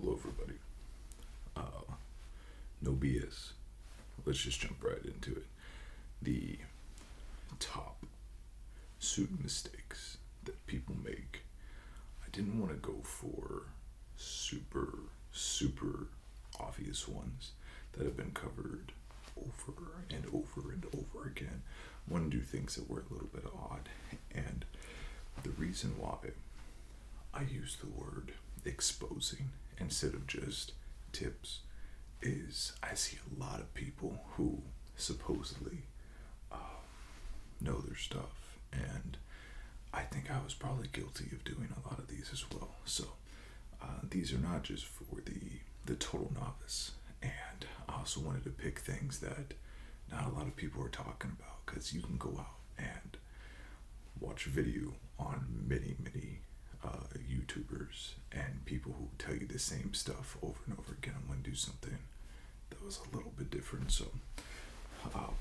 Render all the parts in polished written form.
Hello, everybody. No BS. Let's just jump right into it. The top suit mistakes that people make. I didn't want to go for super obvious ones that have been covered over and over and over again. I want to do things that were a little bit odd. And the reason why I use the word exposing instead of just tips is I see a lot of people who supposedly know their stuff, and I think I was probably guilty of doing a lot of these as well. So these are not just for the total novice, and I also wanted to pick things that not a lot of people are talking about, because you can go out and watch a video on many YouTubers and people who tell you the same stuff over and over again. I'm going to do something that was a little bit different. So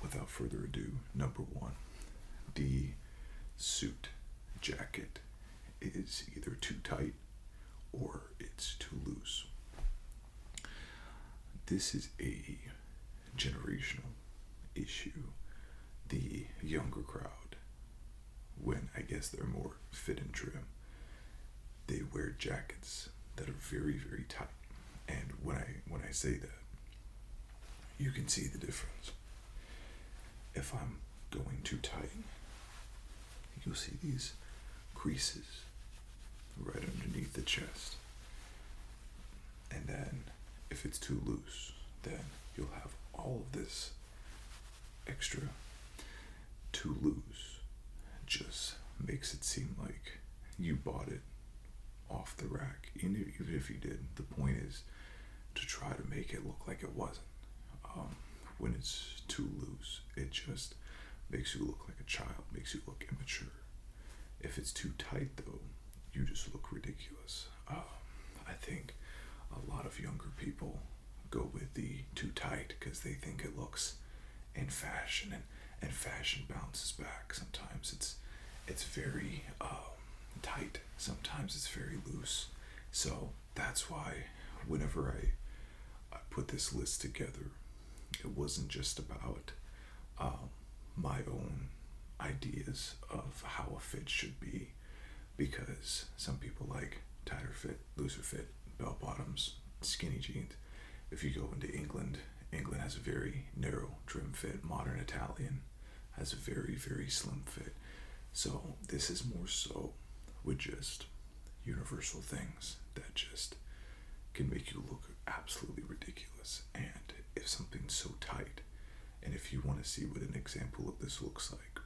without further ado, number one, the suit jacket is either too tight or it's too loose. This is a generational issue. The younger crowd, when I guess they're more fit and trim, they wear jackets that are very tight. And when I say that, you can see the difference. If I'm going too tight, you'll see these creases right underneath the chest. And then if it's too loose, then you'll have all of this extra. Too loose just makes it seem like you bought it off the rack, even if you did. The point is to try to make it look like it wasn't. When it's too loose, it just makes you look like a child, makes you look immature. If it's too tight, though, you just look ridiculous. I think a lot of younger people go with the too tight because they think it looks in fashion, and fashion bounces back. Sometimes it's very tight, sometimes it's very loose. So that's why whenever I put this list together, it wasn't just about my own ideas of how a fit should be, because some people like tighter fit, looser fit, bell bottoms, skinny jeans. If you go into England has a very narrow trim fit. Modern Italian has a very slim fit. So this is more so with just universal things that just can make you look absolutely ridiculous. And if something's so tight, and if you want to see what an example of this looks like,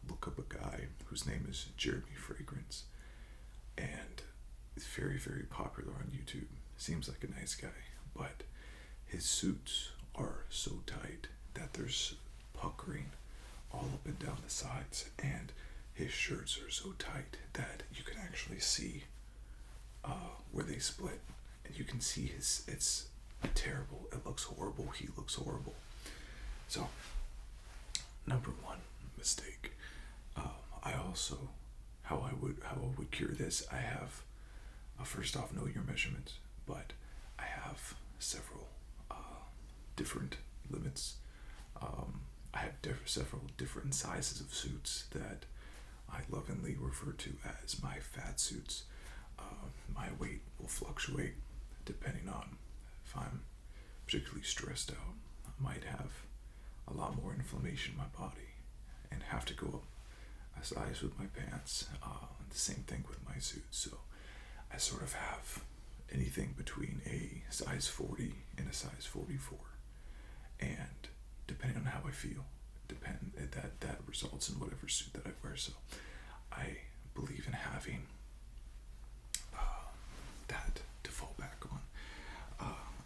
look up a guy whose name is Jeremy Fragrance, and it's very popular on YouTube. Seems like a nice guy, but his suits are so tight that there's puckering all up and down the sides, and his shirts are so tight that you can actually see where they split, and you can see it's terrible. It looks horrible. He looks horrible. So, number one mistake. I also, how I would cure this, I have, first off, know your measurements, but I have several different limits. I have several different sizes of suits that I lovingly refer to as my fat suits. My weight will fluctuate depending on if I'm particularly stressed out. I might have a lot more inflammation in my body and have to go up a size with my pants. The same thing with my suits. So I sort of have anything between a size 40 and a size 44. And depending on how I feel, that results in whatever suit that I wear. So I believe in having that to fall back on.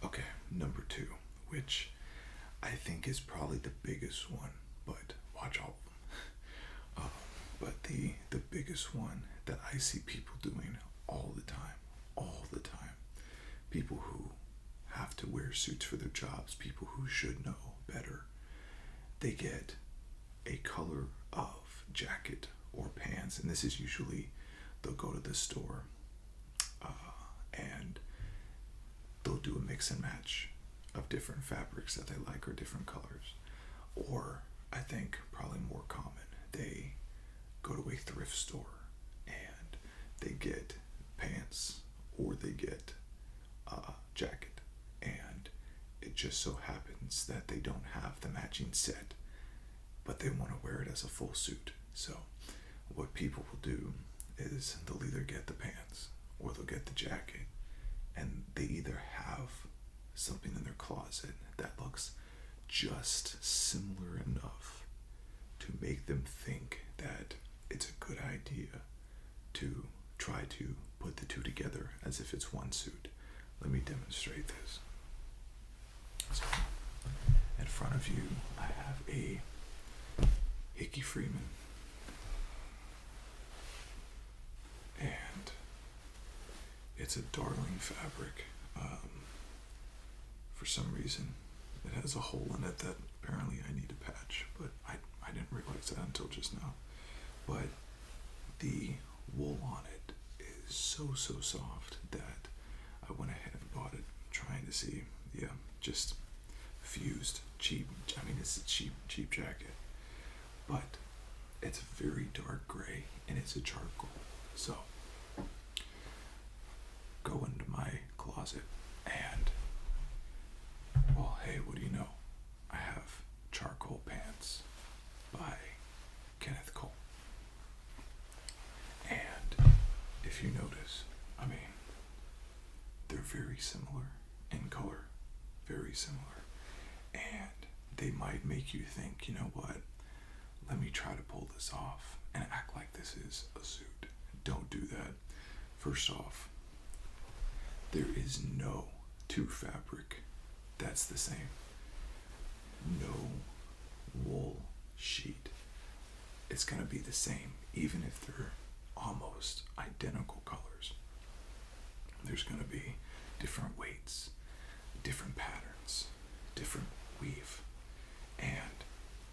Okay, number two, which I think is probably the biggest one, but watch all of them. But the biggest one that I see people doing all the time, people who have to wear suits for their jobs, people who should know better, they get a color of jacket or pants, and this is usually they'll go to the store and they'll do a mix and match of different fabrics that they like or different colors. Or I think probably more common, they go to a thrift store and they get pants or they get a jacket, and it just so happens that they don't have the matching set, but they want to wear it as a full suit. So what people will do is they'll either get the pants or they'll get the jacket, and they either have something in their closet that looks just similar enough to make them think that it's a good idea to try to put the two together as if it's one suit. Let me demonstrate this. So, in front of you, I have a Hickey Freeman, and it's a darling fabric. For some reason, it has a hole in it that apparently I need to patch, but I didn't realize that until just now. But the wool on it is so soft that I went ahead and bought it, trying to see, just fused, cheap. I mean, it's a cheap jacket, but it's very dark gray and it's a charcoal. So go into my closet and, well, hey, what do you know? I have charcoal pants by Kenneth Cole. And if you notice, I mean, they're very similar in color, very similar. And they might make you think, you know what, let me try to pull this off and act like this is a suit. Don't do that. First off, there is no two fabric that's the same. No wool sheet. It's gonna be the same, even if they're almost identical colors. There's gonna be different weights, different patterns, different weave. And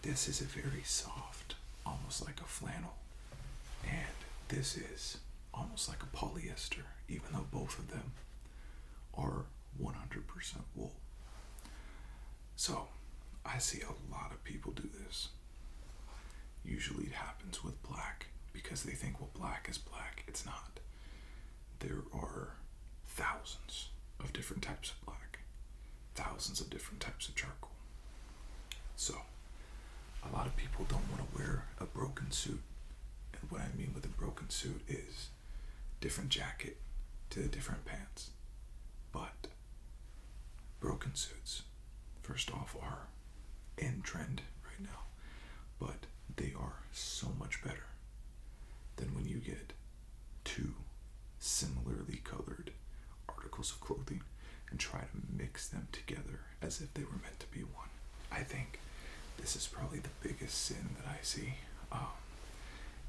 this is a very soft, almost like a flannel. And this is almost like a polyester, even though both of them are 100% wool. So I see a lot of people do this. Usually it happens with black because they think, well, black is black. It's not. There are thousands of different types of black, thousands of different types of charcoal. So a lot of people don't want to wear a broken suit. And what I mean with a broken suit is different jacket to the different pants. But broken suits, first off, are in trend right now, but they are so much better than when you get two similarly colored articles of clothing and try to mix them together as if they were meant to be one. I think this is probably the biggest sin that I see.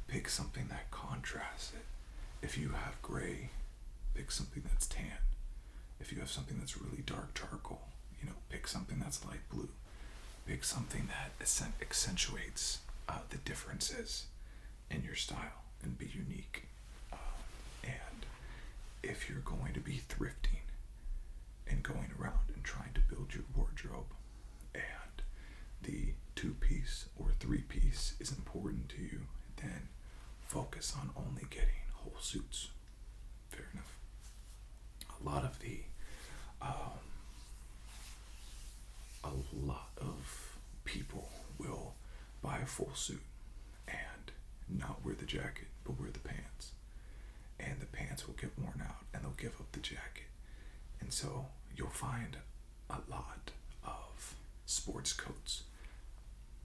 Pick something that contrasts it. If you have gray, pick something that's tan. If you have something that's really dark charcoal, pick something that's light blue. Pick something that accentuates the differences in your style and be unique. And if you're going to be thrifting and going around and trying to build your wardrobe, and the 2-piece or 3-piece is important to you, then focus on only getting whole suits. Fair enough. A lot of people will buy a full suit and not wear the jacket, but wear the pants. And the pants will get worn out and they'll give up the jacket. And so you'll find a lot of sports coats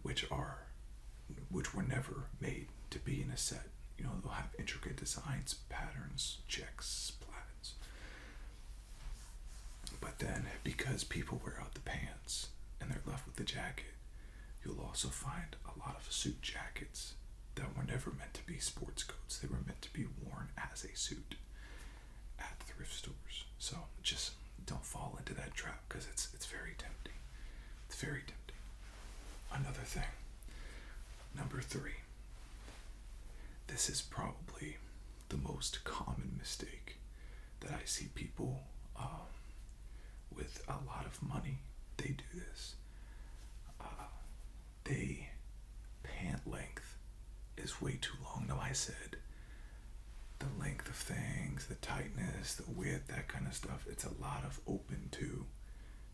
which were never made to be in a set. They'll have intricate designs, patterns, checks, plaids. But then, because people wear out the pants and they're left with the jacket, you'll also find a lot of suit jackets that were never meant to be sports coats. They were meant to be worn as a suit at thrift stores. So just don't fall into that trap, because it's very tempting. It's very tempting. Another thing, number 3. This is probably the most common mistake that I see people a lot of money, they do this. They pant length is way too long. Now I said the length of things, the tightness, the width, that kind of stuff. It's a lot of open to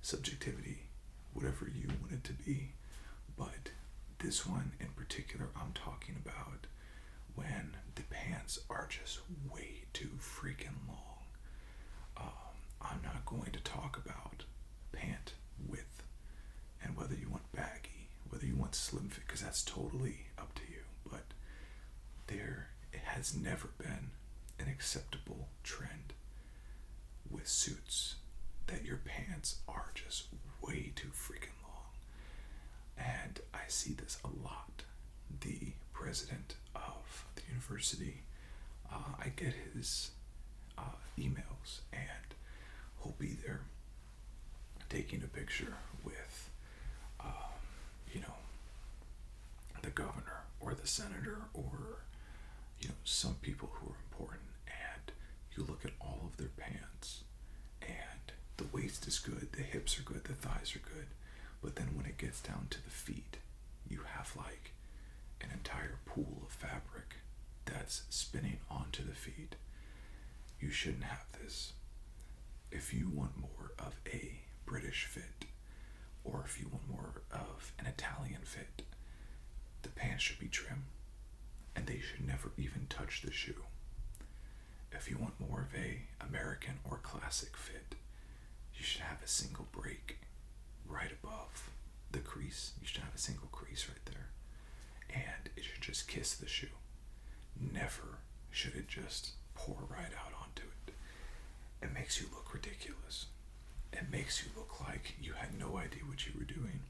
subjectivity, whatever you want it to be. But this one in particular, I'm talking about when the pants are just way too freaking long. I'm not going to talk about pant width and whether you want baggy, whether you want slim fit, because that's totally up to you. But it has never been an acceptable trend with suits that your pants are just way too freaking long. And I see this a lot. The president of the university, I get his emails, and he'll be there taking a picture with, the governor or the senator or, some people who are important. And you look at all of their pants, and the waist is good, the hips are good, the thighs are good. But then when it gets down to the feet, you have like an entire pool of fabric that's spinning onto the feet. You shouldn't have this. If you want more of a British fit, or if you want more of an Italian fit, the pants should be trim, and they should never even touch the shoe. If you want more of a American or classic fit, you should have a single break right above the crease. You should have a single crease right there, and it should just kiss the shoe. Never should it just pour right out onto it. It makes you look ridiculous. It makes you look like you had no idea what you were doing.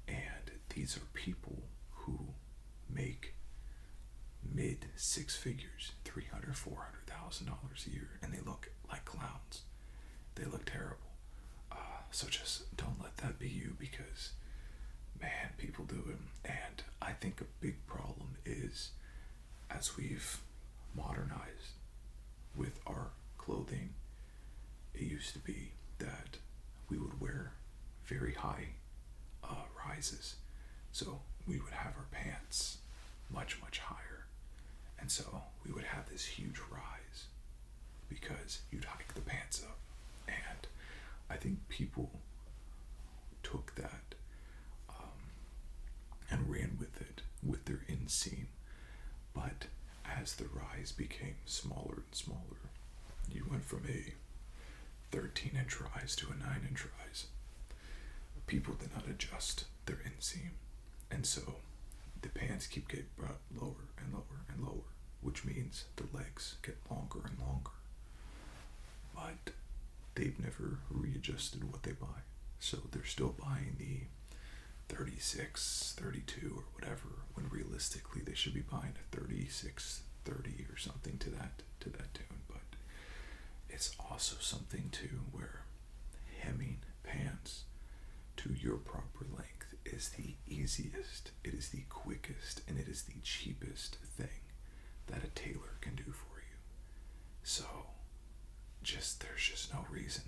And these are people who make mid six figures, $300,000, $400,000 a year, and they look like clowns. They look terrible. So just don't let that be you, because, man, people do it. And I think a big problem is, as we've modernized with our clothing, it used to be that we would wear very high rises. So we would have our pants much, much higher. And so we would have this huge rise because you'd hike the pants up. And I think people took that and ran with it with their inseam. But as the rise became smaller and smaller, you went from a 13-inch rise to a 9-inch rise. People did not adjust their inseam, and so the pants keep getting brought lower and lower and lower, which means the legs get longer and longer. But they've never readjusted what they buy, so they're still buying the 36, 32, or whatever, when realistically they should be buying a 36, 30 or something to that tune. But it's also something too where hemming pants to your proper length is the easiest, it is the quickest, and it is the cheapest thing that a tailor can do for you. So there's just no reason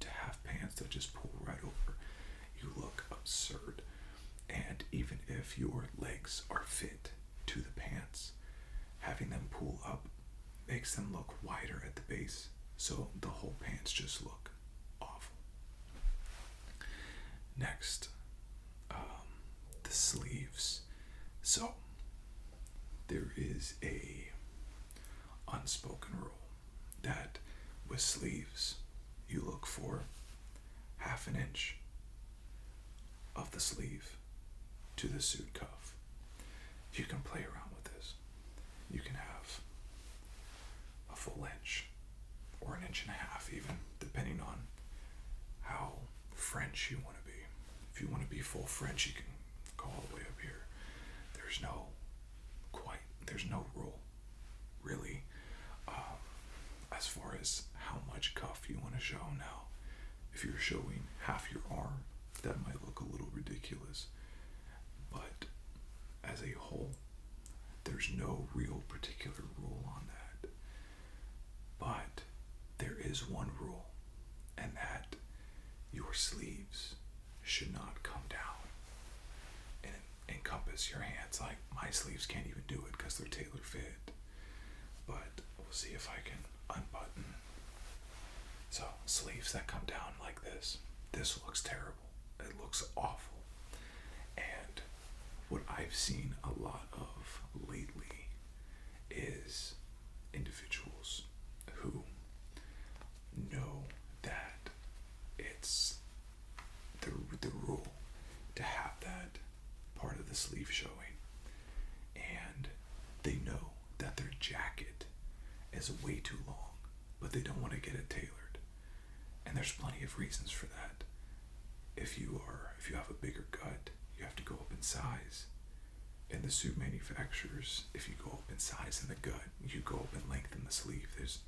to have pants that just pull right over. You look absurd. And even if your legs are fit to the pants, having them pull up makes them look wider at the base, so the whole pants just look awful. Next, the sleeves. So there is a unspoken rule that with sleeves you look for half an inch of the sleeve to the suit cuff. You can play around with this. You can have a full inch or an inch and a half, even, depending on how French you want to be. If you want to be full French, you can go all the way up here. There's no rule, really, as far as how much cuff you want to show. Now, if you're showing half your arm, that might look a little ridiculous. But as a whole, there's no real particular rule on that. But there is one rule, and that you your sleeves should not come down and encompass your hands. Like, my sleeves can't even do it because they're tailor fit. But we'll see if I can unbutton. So, sleeves that come down like this. This looks terrible. It looks awful. And what I've seen a lot of lately is individuals who know that it's the rule to have that part of the sleeve showing, and they know that their jacket is way too long, but they don't want to get it tailored. And there's plenty of reasons for that. If you have a bigger gut, you have to go up in size. In the suit manufacturers, if you go up in size in the gut, you go up in length in the sleeve. There's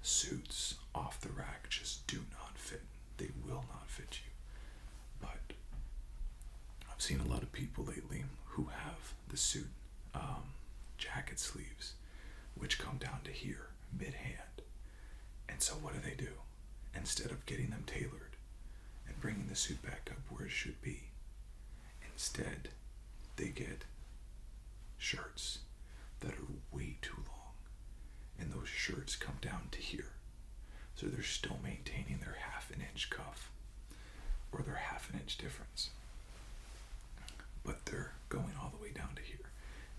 suits off the rack just do not fit. They will not fit you. But I've seen a lot of people lately who have the suit jacket sleeves, which come down to here, mid-hand. And so what do? Instead of getting them tailored and bringing the suit back up where it should be, instead they get shirts that are way too long, and those shirts come down to here. So they're still maintaining their 1/2 inch cuff or their 1/2 inch difference, but they're going all the way down to here.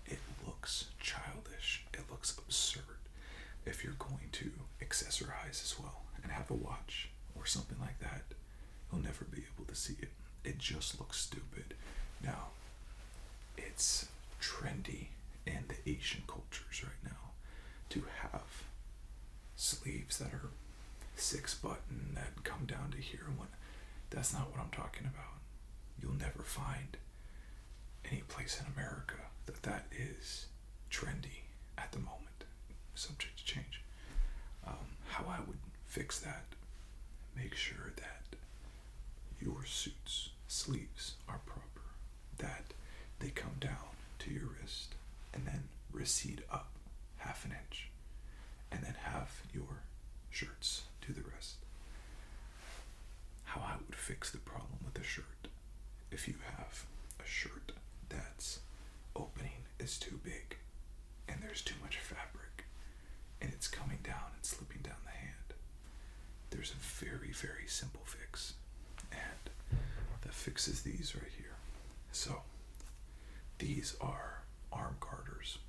It looks childish. It looks absurd. If you're going to accessorize as well and have a watch or something like that, you'll never be able to see it. It just looks stupid. Now, it's trendy in the Asian cultures right now to have sleeves that are 6-button that come down to here. That's not what I'm talking about. You'll never find any place in America that is trendy at the moment, subject to change. How I would fix that: make sure that your suit's sleeves are proper, that they come down to your wrist and then recede up 1/2 inch, and then have your shirts do the rest. How I would fix the problem with a shirt: if you have a shirt that's opening is too big and there's too much fabric and it's coming down and slipping down the hand, there's a very, very simple fix, and that fixes these right here. So these are arm garters.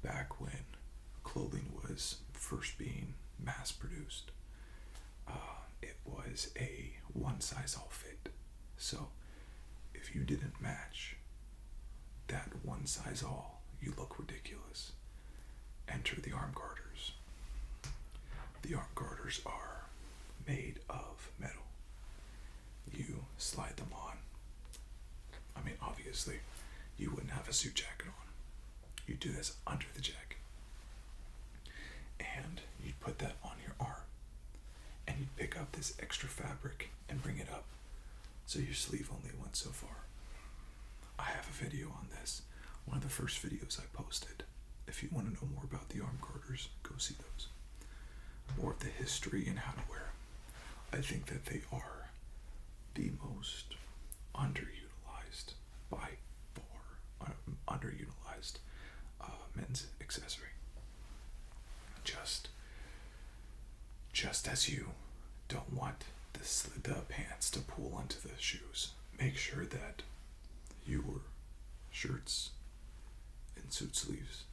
Back when clothing was first being mass produced, it was a one size all fit. So if you didn't match that one size all, you look ridiculous. Enter the arm garters. The arm garters are made of metal. You slide them on. I mean, obviously, you wouldn't have a suit jacket on. You do this under the jacket. And you'd put that on your arm. And you'd pick up this extra fabric and bring it up, so your sleeve only went so far. I have a video on this. One of the first videos I posted. If you want to know more about the arm garters, go see those. More of the history and how to wear them. I think that they are the most underutilized, by far, underutilized men's accessory. Just as you don't want the pants to pull onto the shoes, make sure that your shirts and suit sleeves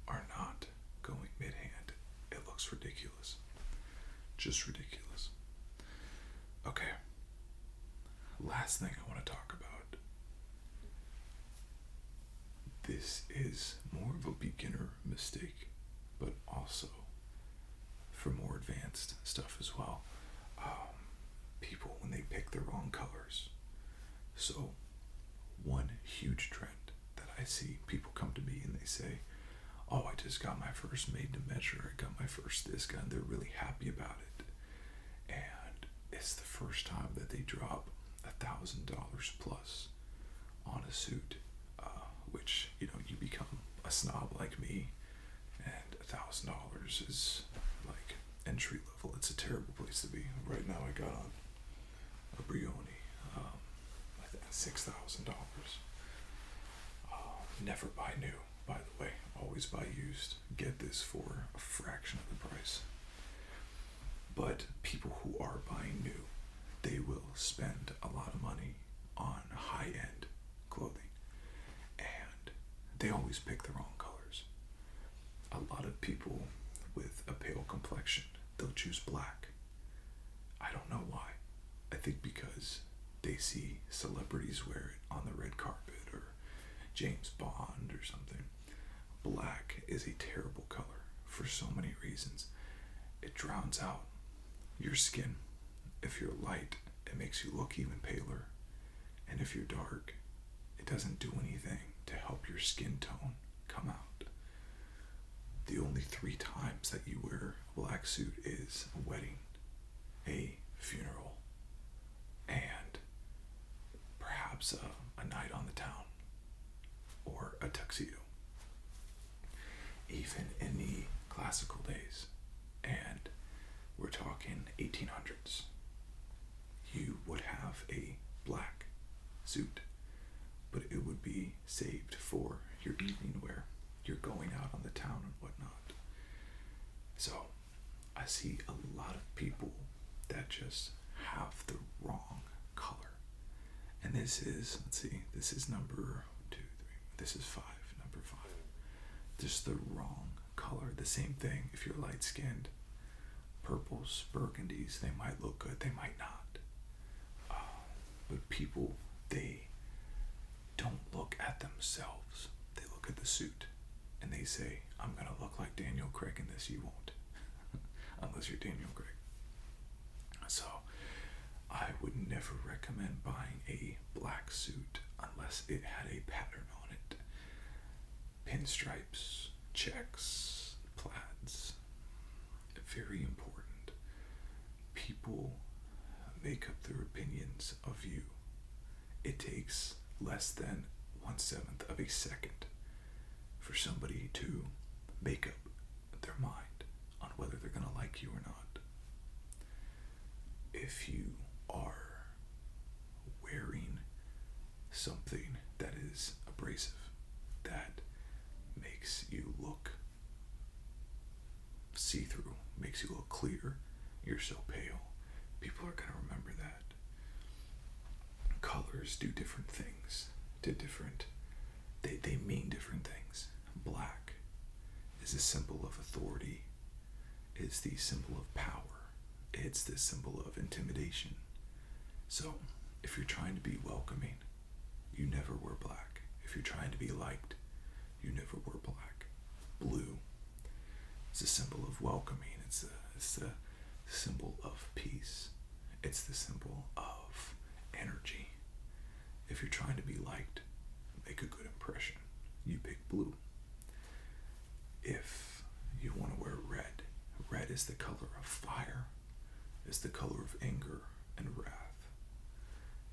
are not going mid-hand. It looks ridiculous. Just ridiculous. Okay. Last thing I want to talk about. This is more of a beginner mistake, but also for more advanced stuff as well. People, when they pick the wrong colors. So, one huge trend that I see, people come to me and they say, oh, I just got my first made to measure, I got my first this guy, and they're really happy about it. And it's the first time that they drop $1,000 plus on a suit, which, you become a snob like me, and $1,000 is like entry level. It's a terrible place to be. Right now, I got on a Brioni, I think $6,000. Never buy new, by the way. Always buy used. Get this for a fraction of the price. But people who are buying new, they will spend a lot of money on high-end clothing, and they always pick the wrong colors. A lot of people with a pale complexion, they'll choose black. I don't know why. I think because they see celebrities wear it on the red carpet or James Bond or something. Black is a terrible color for so many reasons. It drowns out your skin. If you're light, it makes you look even paler. And if you're dark, it doesn't do anything to help your skin tone come out. The only 3 times that you wear a black suit is a wedding, a funeral, and perhaps a night on the town or a tuxedo. Even in the classical days, and we're talking 1800s, you would have a black suit, but it would be saved for your evening wear. You're going out on the town and whatnot. So I see a lot of people that just have the wrong color. And this is, let's see, this is number 2, 3, this is 5, number 5. Just the wrong color. The same thing if you're light skinned. Purples, burgundies, they might look good, they might not. But people, they don't look at themselves. They look at the suit and they say, I'm going to look like Daniel Craig in this. You won't. Unless you're Daniel Craig. So I would never recommend buying a black suit unless it had a pattern on it. Pinstripes, checks, plaids. Very important. People make up their opinions of you. It takes less than 1/7 of a second for somebody to make up their mind on whether they're going to like you or not. If you are wearing something that is abrasive, that makes you look see-through, makes you look clear, you're so pale, people are going to remember that. Colors do different things to different, they mean different things. Black is a symbol of authority. It's the symbol of power. It's the symbol of intimidation. So if you're trying to be welcoming, you never wear black. If you're trying to be liked, you never wear black. Blue is a symbol of welcoming. It's the symbol of peace. It's the symbol of energy. If you're trying to be liked, make a good impression, you pick blue. If you want to wear red, red is the color of fire. It's the color of anger and wrath.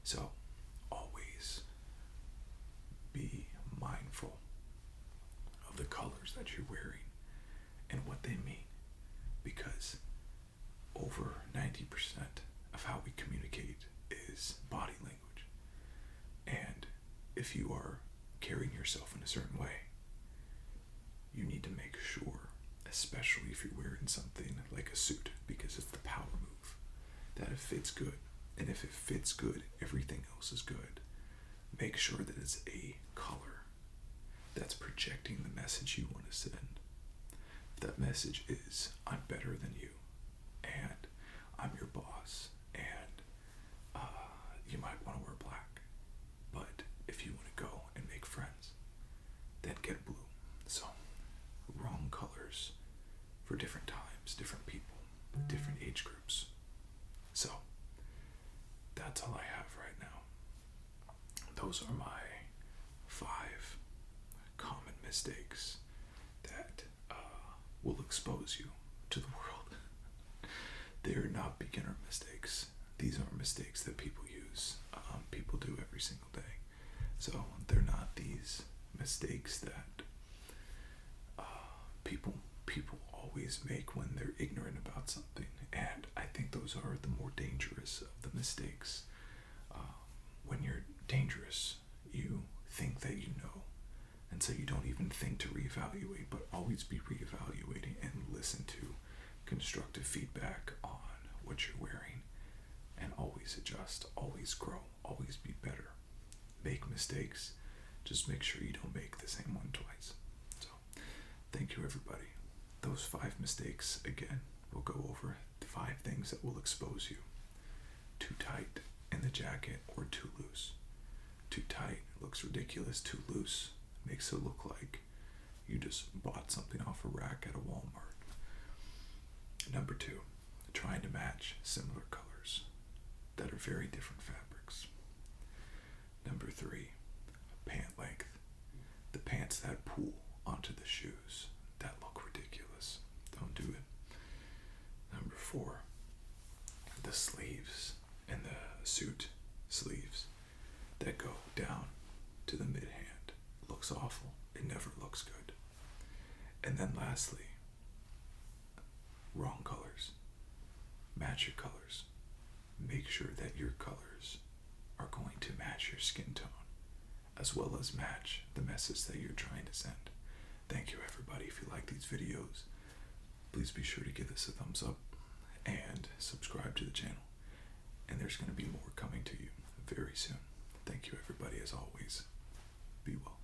So always be mindful of the colors that you're wearing and what they mean, because over 90% of how we communicate is body language. And if you are carrying yourself in a certain way, you need to make sure, especially if you're wearing something like a suit, because it's the power move, that it fits good. And if it fits good, everything else is good. Make sure that it's a color that's projecting the message you want to send. If that message is, I'm better than you, and I'm your boss, and you might want to wear black. But if you want to go and make friends, then get blue. So, wrong colors for different times, different people, different age groups. So, that's all I have right now. Those are my 5 common mistakes that will expose you to the world. They're not beginner mistakes. These are mistakes that people use. People do every single day. So they're not these mistakes that people always make when they're ignorant about something. And I think those are the more dangerous of the mistakes. When you're dangerous, you think that you know, and so you don't even think to reevaluate, but always be reevaluating and listen to constructive feedback on what you're wearing, and always adjust, always grow, always be better. Make mistakes, just make sure you don't make the same one twice. So, thank you everybody. Those 5 mistakes, again, we'll go over the 5 things that will expose you. Too tight in the jacket or too loose. Too tight looks ridiculous, too loose makes it look like you just bought something off a rack at a Walmart. Number 2, trying to match similar colors that are very different fabrics. Number 3, pant length. The pants that pull onto the shoes that look ridiculous. Don't do it. Number 4, the sleeves and the suit sleeves that go down to the mid hand. Looks awful. It never looks good. And then lastly, wrong colors. Match your colors. Make sure that your colors are going to match your skin tone, as well as match the message that you're trying to send. Thank you everybody. If you like these videos, please be sure to give this a thumbs up and subscribe to the channel. And there's going to be more coming to you very soon. Thank you everybody, as always. Be well.